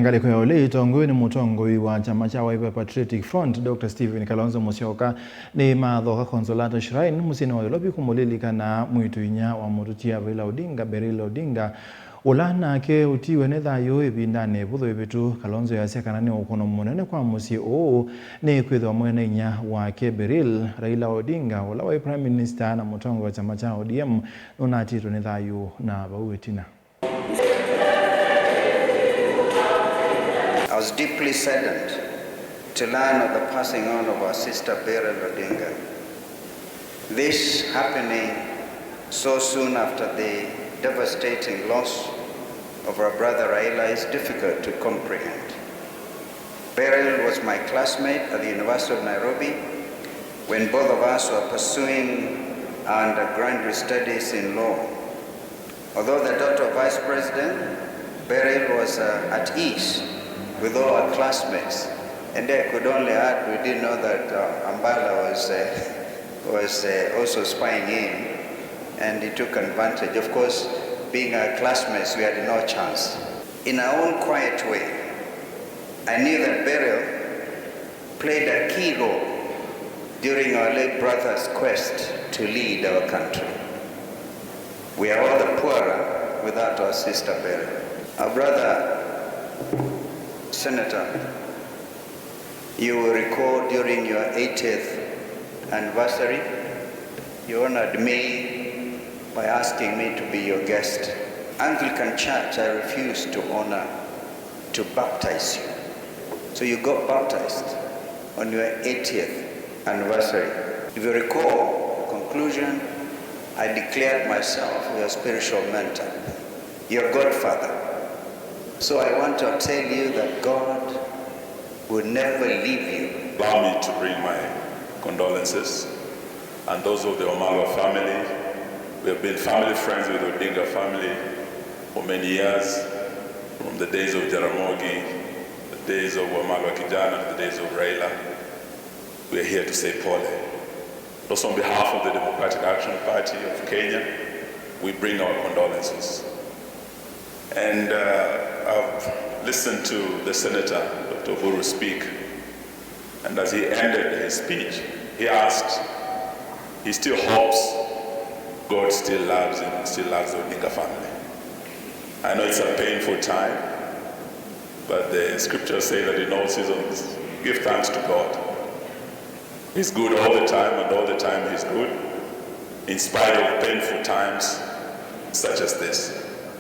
Ngaliko ya Ulei Itongoew'e ni Mutongoi wa chama cha Patriotic Front Dr. Stephen Kalonzo Musyoka ni Nimathoka Consolata Shhrine Musyini wa Ilovi Kumulilikana Mwiituinya wa Mututia Beryl Odinga Beryl Odinga Nake Unatiiwe ni Thayu ibindane butho ibitu Kalonzo Easya kana ni Ukuno munene kwa Musyi ni kwithwa munyayae wake Beryl Raila Odinga wa Prime Minister na Mutongoi wa chama cha ODM Unatiiwe ni Thayu na bauetina. I was deeply saddened to learn of the passing on of our sister Beryl Odinga. This happening so soon after the devastating loss of our brother Raila is difficult to comprehend. Beryl was my classmate at the University of Nairobi when both of us were pursuing our undergraduate studies in law. Although the daughter of Vice President, Beryl was at ease with all our classmates, and I could only add, we didn't know that Ambala was also spying in, and he took advantage. Of course, being our classmates, we had no chance. In our own quiet way, I knew that Beryl played a key role during our late brother's quest to lead our country. We are all the poorer without our sister Beryl. Our brother, Senator, you will recall during your 80th anniversary, you honored me by asking me to be your guest. Anglican Church, I refused to honor to baptize you. So you got baptized on your 80th anniversary. If you recall, conclusion, I declared myself your spiritual mentor, your godfather. So I want to tell you that God will never leave you. Allow me to bring my condolences and those of the Wamalwa family. We have been family friends with the Odinga family for many years, from the days of Jaramogi, the days of Wamalwa Kijana, the days of Raila. We are here to say pole. Also on behalf of the Democratic Action Party of Kenya, we bring our condolences. And I've listened to the Senator, Dr. Oburu, speak, and as he ended his speech, he asked, he still hopes God still loves him, still loves the Odinga family. I know it's a painful time, but the scriptures say that in all seasons, give thanks to God. He's good all the time, and all the time he's good, in spite of painful times such as this.